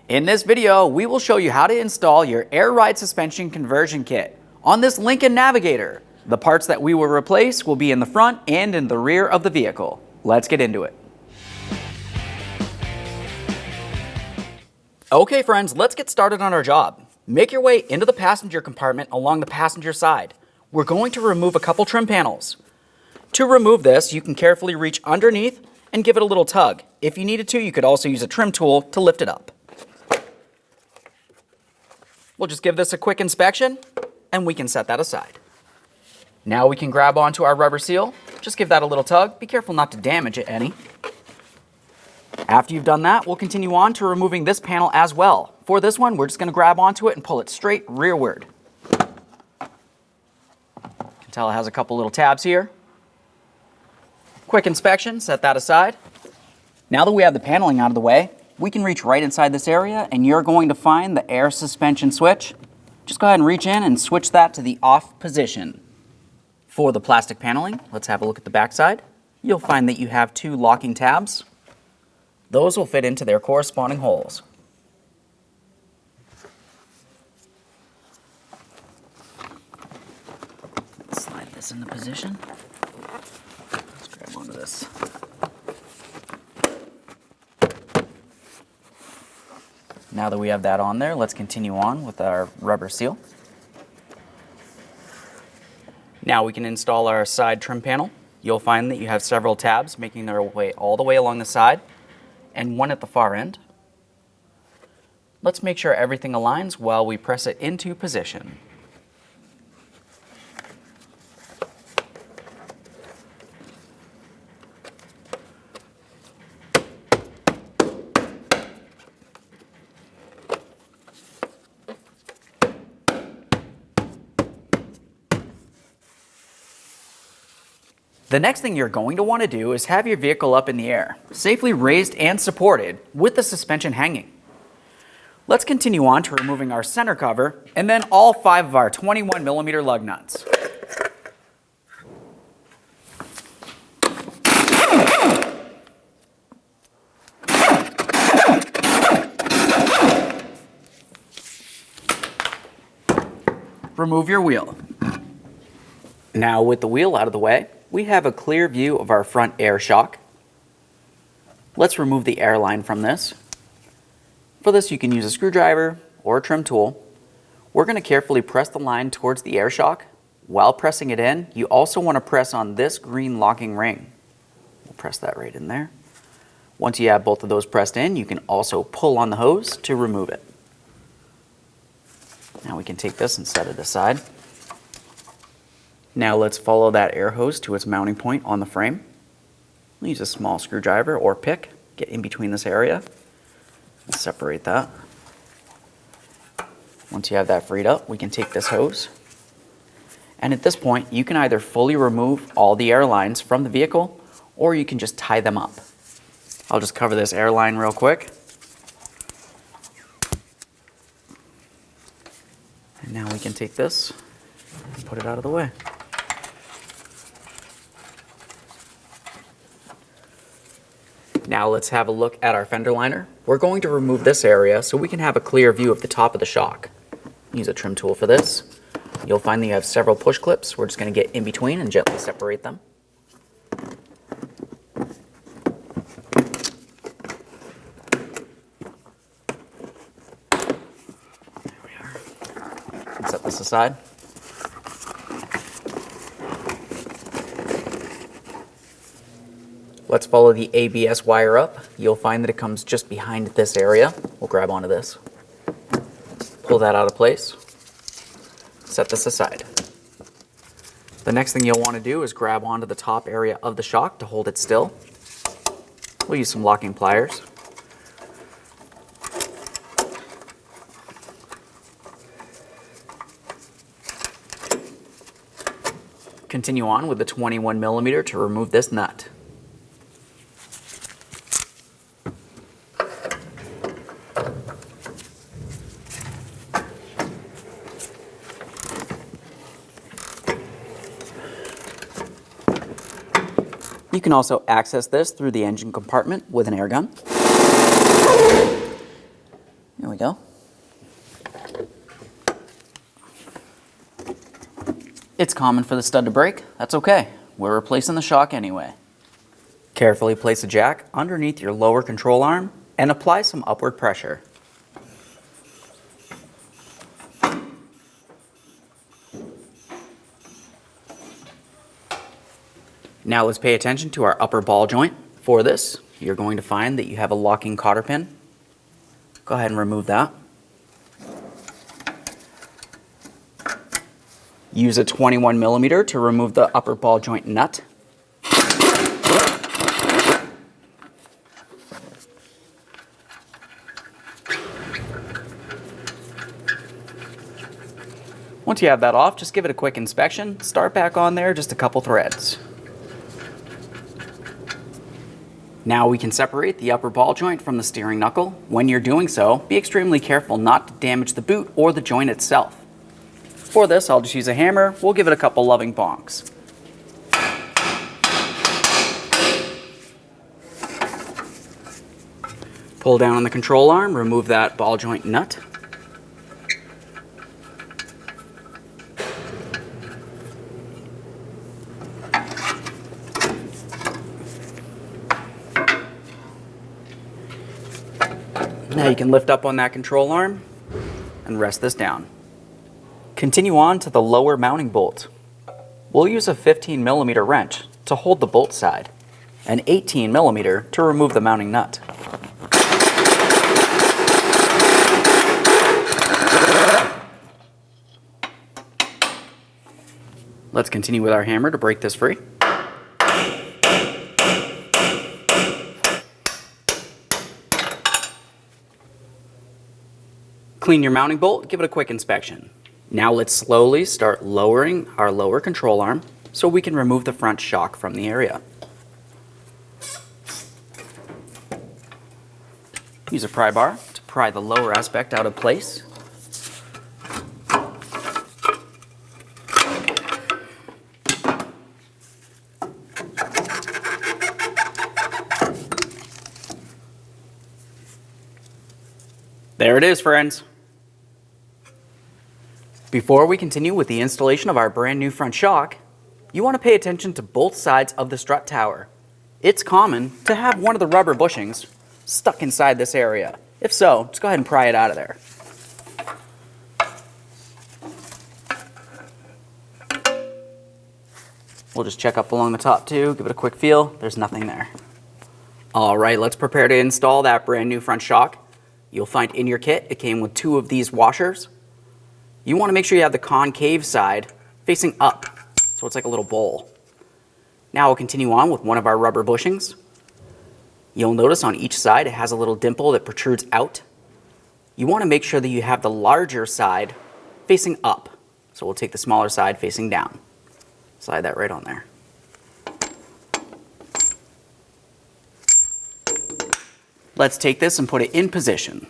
In this video, we will show you how to install your air ride suspension conversion kit on this Lincoln Navigator. The parts that we will replace will be in the front and in the rear of the vehicle. Let's get into it. Okay friends, let's get started on our job. Make your way into the passenger compartment along the passenger side. We're going to remove a couple trim panels. To remove this, you can carefully reach underneath and give it a little tug. If you needed to, you could also use a trim tool to lift it up. We'll just give this a quick inspection and we can set that aside. Now we can grab onto our rubber seal. Just give that a little tug. Be careful not to damage it any. After you've done that, we'll continue on to removing this panel as well. For this one, we're just going to grab onto it and pull it straight rearward. You can tell it has a couple little tabs here. Quick inspection, set that aside. Now that we have the paneling out of the way, we can reach right inside this area and you're going to find the air suspension switch. Just go ahead and reach in and switch that to the off position. For the plastic paneling, let's have a look at the back side. You'll find that you have two locking tabs. Those will fit into their corresponding holes. Let's slide this into position. Let's grab onto this. Now that we have that on there, let's continue on with our rubber seal. Now we can install our side trim panel. You'll find that you have several tabs making their way all the way along the side and one at the far end. Let's make sure everything aligns while we press it into position. The next thing you're going to want to do is have your vehicle up in the air, safely raised and supported with the suspension hanging. Let's continue on to removing our center cover and then all 5 of our 21mm lug nuts. Remove your wheel. Now with the wheel out of the way, we have a clear view of our front air shock. Let's remove the air line from this. For this, you can use a screwdriver or a trim tool. We're going to carefully press the line towards the air shock. While pressing it in, you also want to press on this green locking ring. We'll press that right in there. Once you have both of those pressed in, you can also pull on the hose to remove it. Now we can take this and set it aside. Now let's follow that air hose to its mounting point on the frame. We'll use a small screwdriver or pick, get in between this area, and separate that. Once you have that freed up, we can take this hose. And at this point, you can either fully remove all the air lines from the vehicle, or you can just tie them up. I'll just cover this air line real quick. And now we can take this and put it out of the way. Now let's have a look at our fender liner. We're going to remove this area so we can have a clear view of the top of the shock. Use a trim tool for this. You'll find that you have several push clips. We're just going to get in between and gently separate them. There we are. Let's set this aside. Let's follow the ABS wire up. You'll find that it comes just behind this area. We'll grab onto this. Pull that out of place. Set this aside. The next thing you'll want to do is grab onto the top area of the shock to hold it still. We'll use some locking pliers. Continue on with the 21mm to remove this nut. You can also access this through the engine compartment with an air gun. we go. It's common for the stud to break. That's okay. We're replacing the shock anyway. Carefully place the jack underneath your lower control arm and apply some upward pressure. Now let's pay attention to our upper ball joint. For this, you're going to find that you have a locking cotter pin. Go ahead and remove that. Use a 21 millimeter to remove the upper ball joint nut. Once you have that off, just give it a quick inspection. Start back on there, just a couple threads. Now we can separate the upper ball joint from the steering knuckle. When you're doing so, be extremely careful not to damage the boot or the joint itself. For this, I'll just use a hammer. We'll give it a couple loving bonks. Pull down on the control arm, remove that ball joint nut. Now you can lift up on that control arm and rest this down. Continue on to the lower mounting bolt. We'll use a 15 millimeter wrench to hold the bolt side, and 18 millimeter to remove the mounting nut. Let's continue with our hammer to break this free. Clean your mounting bolt, give it a quick inspection. Now let's slowly start lowering our lower control arm so we can remove the front shock from the area. Use a pry bar to pry the lower aspect out of place. There it is, friends. Before we continue with the installation of our brand new front shock, you want to pay attention to both sides of the strut tower. It's common to have one of the rubber bushings stuck inside this area. If so, just go ahead and pry it out of there. We'll just check up along the top too, give it a quick feel. There's nothing there. All right, let's prepare to install that brand new front shock. You'll find in your kit, it came with 2 of these washers. You want to make sure you have the concave side facing up, so it's like a little bowl. Now we'll continue on with one of our rubber bushings. You'll notice on each side it has a little dimple that protrudes out. You want to make sure that you have the larger side facing up. So we'll take the smaller side facing down. Slide that right on there. Let's take this and put it in position.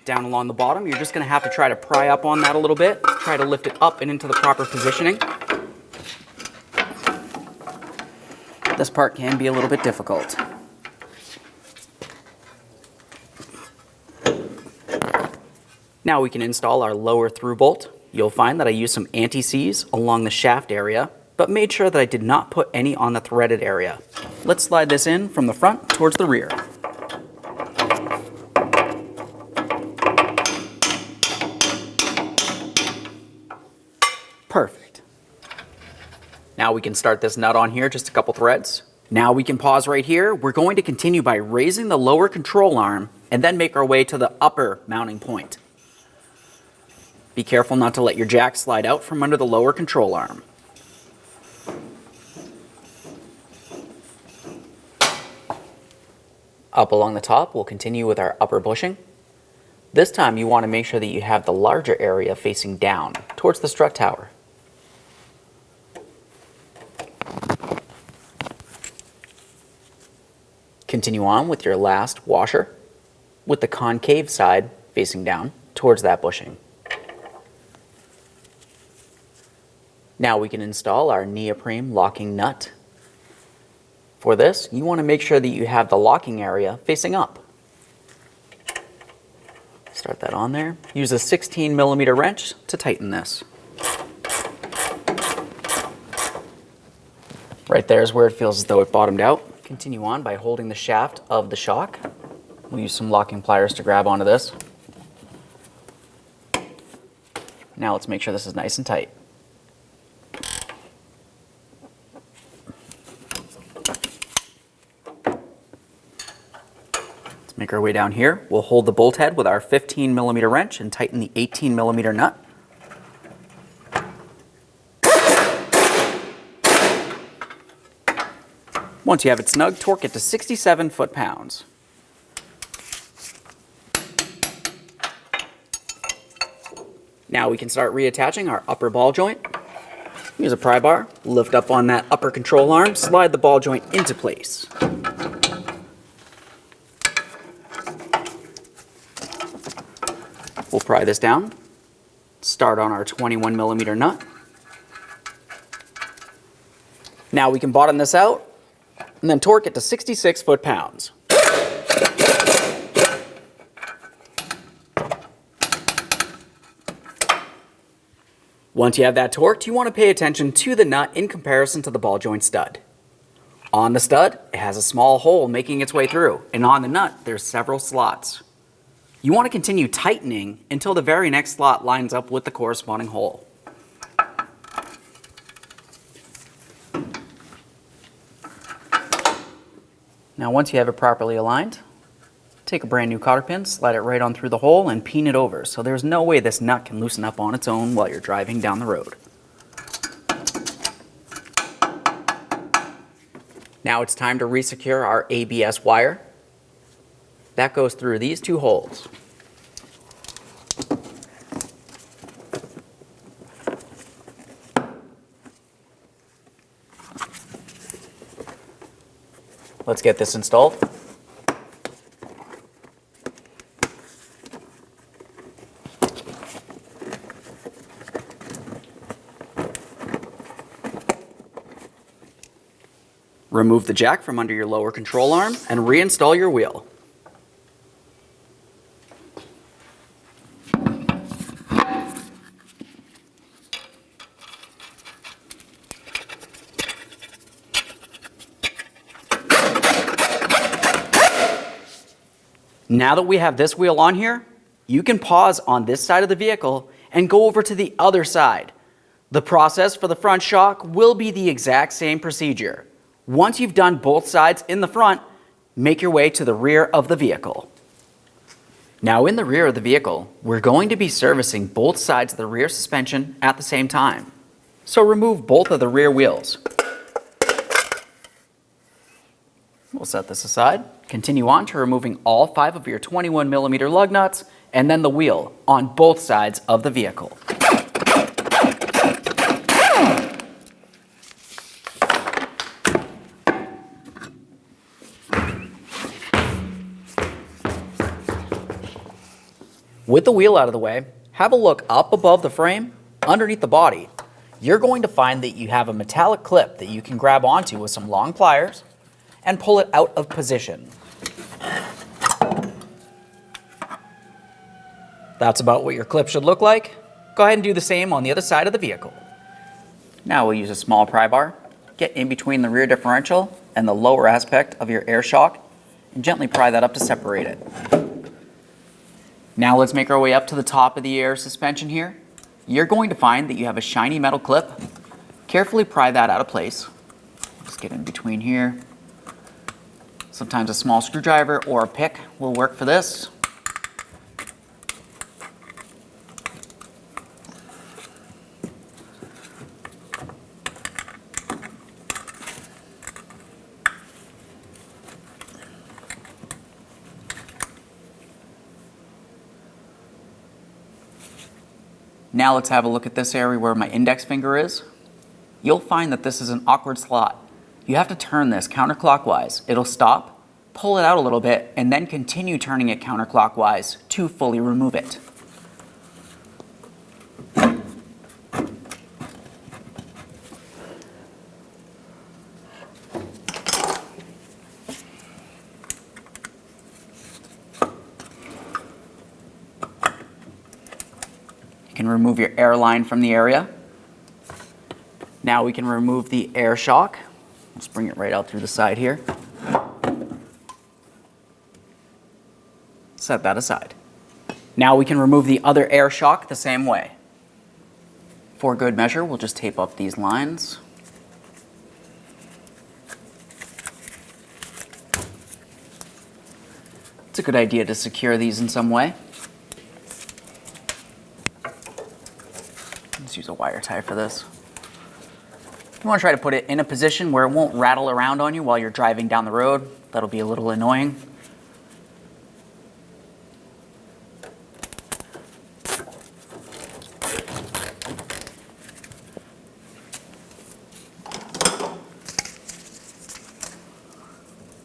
Down along the bottom, you're just going to have to try to pry up on that a little bit. Try to lift it up and into the proper positioning. This part can be a little bit difficult. Now we can install our lower through bolt. You'll find that I used some anti-seize along the shaft area, but made sure that I did not put any on the threaded area. Let's slide this in from the front towards the rear. Perfect. Now we can start this nut on here, just a couple threads. Now we can pause right here. We're going to continue by raising the lower control arm and then make our way to the upper mounting point. Be careful not to let your jack slide out from under the lower control arm. Up along the top, we'll continue with our upper bushing. This time you want to make sure that you have the larger area facing down towards the strut tower. Continue on with your last washer with the concave side facing down towards that bushing. Now we can install our neoprene locking nut. For this, you want to make sure that you have the locking area facing up. Start that on there. Use a 16mm wrench to tighten this. Right there is where it feels as though it bottomed out. Continue on by holding the shaft of the shock. We'll use some locking pliers to grab onto this. Now let's make sure this is nice and tight. Let's make our way down here. We'll hold the bolt head with our 15mm wrench and tighten the 18mm nut. Once you have it snug, torque it to 67 foot-pounds. Now we can start reattaching our upper ball joint. Use a pry bar, lift up on that upper control arm, slide the ball joint into place. We'll pry this down, start on our 21mm nut. Now we can bottom this out and then torque it to 66 foot-pounds. Once you have that torqued, you want to pay attention to the nut in comparison to the ball joint stud. On the stud, it has a small hole making its way through, and on the nut, there's several slots. You want to continue tightening until the very next slot lines up with the corresponding hole. Now once you have it properly aligned, take a brand new cotter pin, slide it right on through the hole and peen it over, so there's no way this nut can loosen up on its own while you're driving down the road. Now it's time to resecure our ABS wire. That goes through these two holes. Let's get this installed. Remove the jack from under your lower control arm and reinstall your wheel. Now that we have this wheel on here, you can pause on this side of the vehicle and go over to the other side. The process for the front shock will be the exact same procedure. Once you've done both sides in the front, make your way to the rear of the vehicle. Now in the rear of the vehicle, we're going to be servicing both sides of the rear suspension at the same time. So remove both of the rear wheels. We'll set this aside. Continue on to removing all 5 of your 21mm lug nuts and then the wheel on both sides of the vehicle. With the wheel out of the way, have a look up above the frame, underneath the body. You're going to find that you have a metallic clip that you can grab onto with some long pliers and pull it out of position. That's about what your clip should look like. Go ahead and do the same on the other side of the vehicle. Now we'll use a small pry bar, get in between the rear differential and the lower aspect of your air shock, and gently pry that up to separate it. Now let's make our way up to the top of the air suspension here. You're going to find that you have a shiny metal clip. Carefully pry that out of place. Just get in between here. Sometimes a small screwdriver or a pick will work for this. Now let's have a look at this area where my index finger is. You'll find that this is an awkward slot. You have to turn this counterclockwise. It'll stop, pull it out a little bit, and then continue turning it counterclockwise to fully remove it. can remove your air line from the area. Now we can remove the air shock. Let's bring it right out through the side here. Set that aside. Now we can remove the other air shock the same way. For good measure, we'll just tape up these lines. It's a good idea to secure these in some way. Let's use a wire tie for this. You want to try to put it in a position where it won't rattle around on you while you're driving down the road. That'll be a little annoying.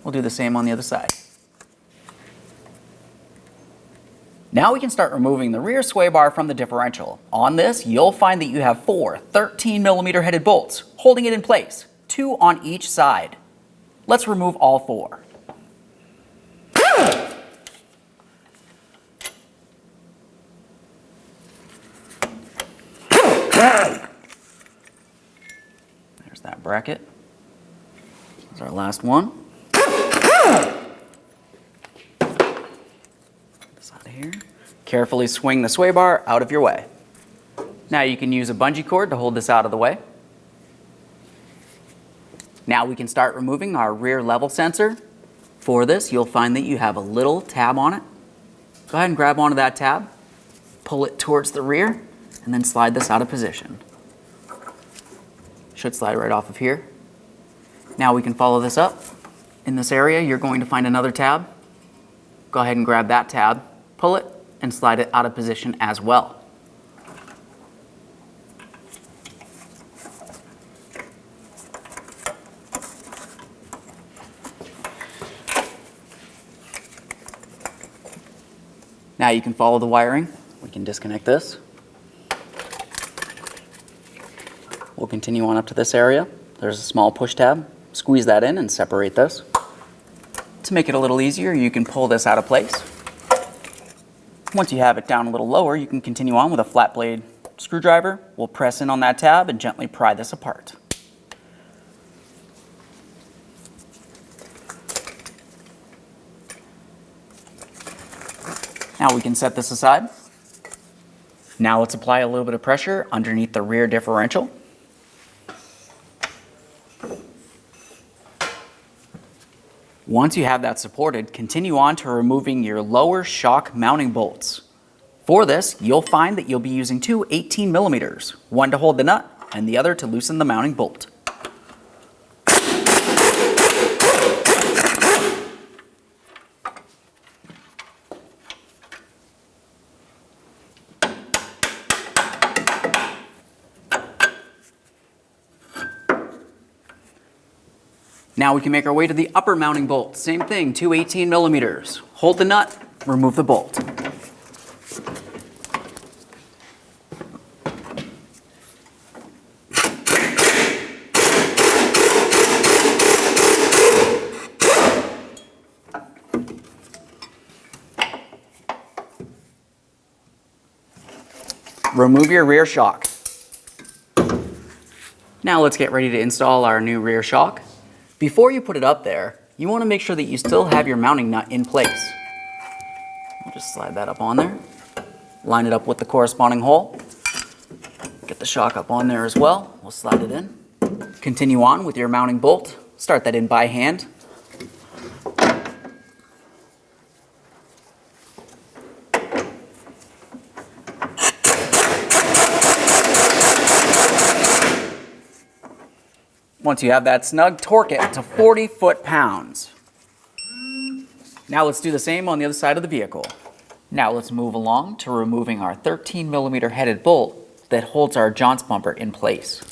We'll do the same on the other side. Now we can start removing the rear sway bar from the differential. On this, you'll find that you have 4 13mm headed bolts holding it in place, 2 on each side. Let's remove all 4. There's that bracket. That's our last one. This out of here. Carefully swing the sway bar out of your way. Now you can use a bungee cord to hold this out of the way. Now we can start removing our rear level sensor. For this, you'll find that you have a little tab on it. Go ahead and grab onto that tab, pull it towards the rear, and then slide this out of position. Should slide right off of here. Now we can follow this up. In this area, you're going to find another tab. Go ahead and grab that tab, pull it, and slide it out of position as well. Now you can follow the wiring. We can disconnect this. We'll continue on up to this area. There's a small push tab. Squeeze that in and separate this. To make it a little easier, you can pull this out of place. Once you have it down a little lower, you can continue on with a flat blade screwdriver. We'll press in on that tab and gently pry this apart. Now we can set this aside. Now let's apply a little bit of pressure underneath the rear differential. Once you have that supported, continue on to removing your lower shock mounting bolts. For this, you'll find that you'll be using 2 18mm, one to hold the nut and the other to loosen the mounting bolt. Now we can make our way to the upper mounting bolt. Same thing, 2 18mm. Hold the nut, remove the bolt. Remove your rear shock. Now let's get ready to install our new rear shock. Before you put it up there, you want to make sure that you still have your mounting nut in place. I'll just slide that up on there. Line it up with the corresponding hole. Get the shock up on there as well. We'll slide it in. Continue on with your mounting bolt. Start that in by hand. Once you have that snug, torque it to 40 foot-pounds. Now let's do the same on the other side of the vehicle. Now let's move along to removing our 13mm headed bolt that holds our jounce bumper in place.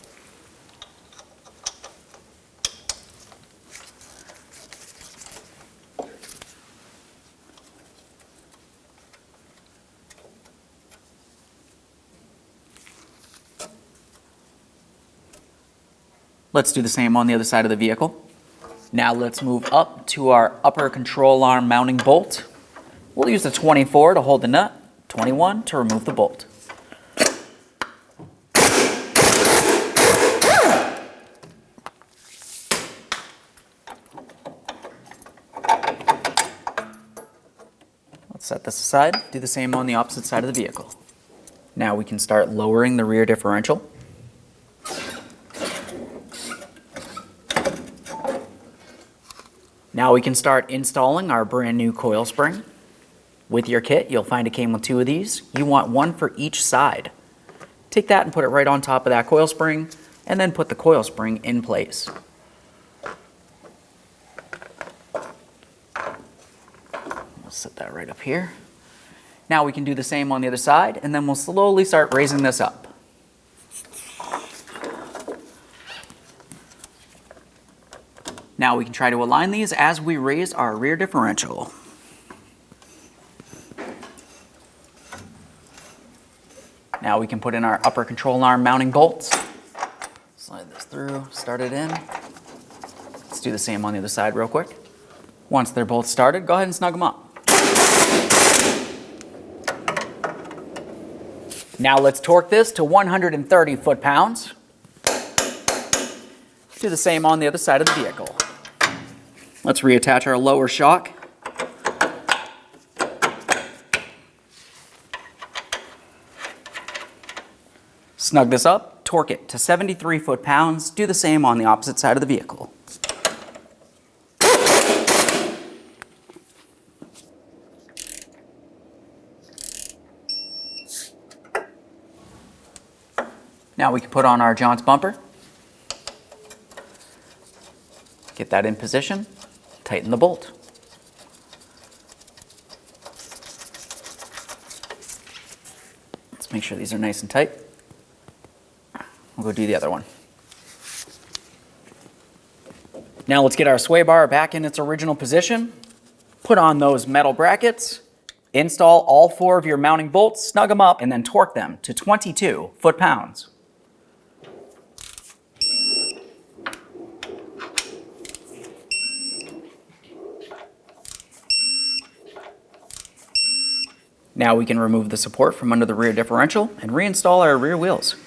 Let's do the same on the other side of the vehicle. Now let's move up to our upper control arm mounting bolt. We'll use the 24 to hold the nut, 21 to remove the bolt. Set this aside, do the same on the opposite side of the vehicle. Now we can start lowering the rear differential. Now we can start installing our brand new coil spring. With your kit, you'll find it came with 2 of these. You want 1 for each side. Take that and put it right on top of that coil spring, and then put the coil spring in place. We'll set that right up here. Now we can do the same on the other side, and then we'll slowly start raising this up. Now we can try to align these as we raise our rear differential. Now we can put in our upper control arm mounting bolts. Slide this through, start it in. Let's do the same on the other side real quick. Once they're both started, go ahead and snug them up. Now let's torque this to 130 foot-pounds. Do the same on the other side of the vehicle. Let's reattach our lower shock. Snug this up, torque it to 73 foot-pounds. Do the same on the opposite side of the vehicle. Now we can put on our John's bumper. Get that in position, tighten the bolt. Let's make sure these are nice and tight. We'll go do the other one. Now let's get our sway bar back in its original position. Put on those metal brackets. Install all 4 of your mounting bolts, snug them up, and then torque them to 22 foot-pounds. Now we can remove the support from under the rear differential and reinstall our rear wheels.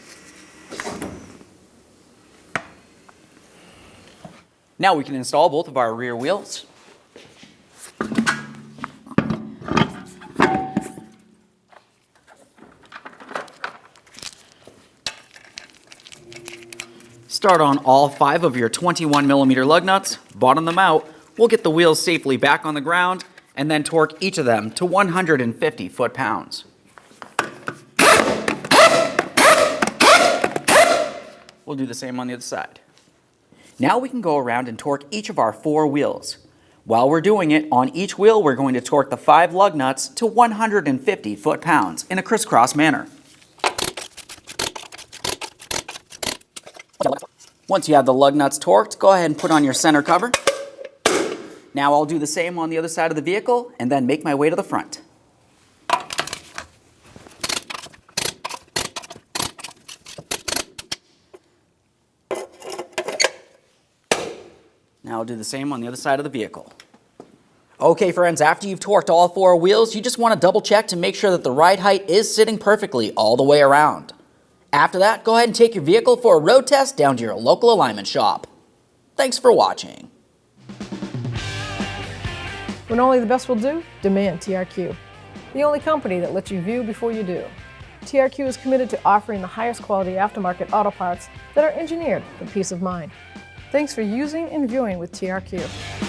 Now we can install both of our rear wheels. Start on all 5 of your 21mm lug nuts, bottom them out. We'll get the wheels safely back on the ground and then torque each of them to 150 foot-pounds. We'll do the same on the other side. Now we can go around and torque each of our 4 wheels. While we're doing it, on each wheel we're going to torque the 5 lug nuts to 150 foot-pounds in a crisscross manner. Once you have the lug nuts torqued, go ahead and put on your center cover. Now I'll do the same on the other side of the vehicle and then make my way to the front. Now I'll do the same on the other side of the vehicle. Okay friends, after you've torqued all 4 wheels, you just want to double check to make sure that the ride height is sitting perfectly all the way around. After that, go ahead and take your vehicle for a road test down to your local alignment shop. Thanks for watching. When only the best will do, demand TRQ. The only company that lets you view before you do. TRQ is committed to offering the highest quality aftermarket auto parts that are engineered for peace of mind. Thanks for using and viewing with TRQ.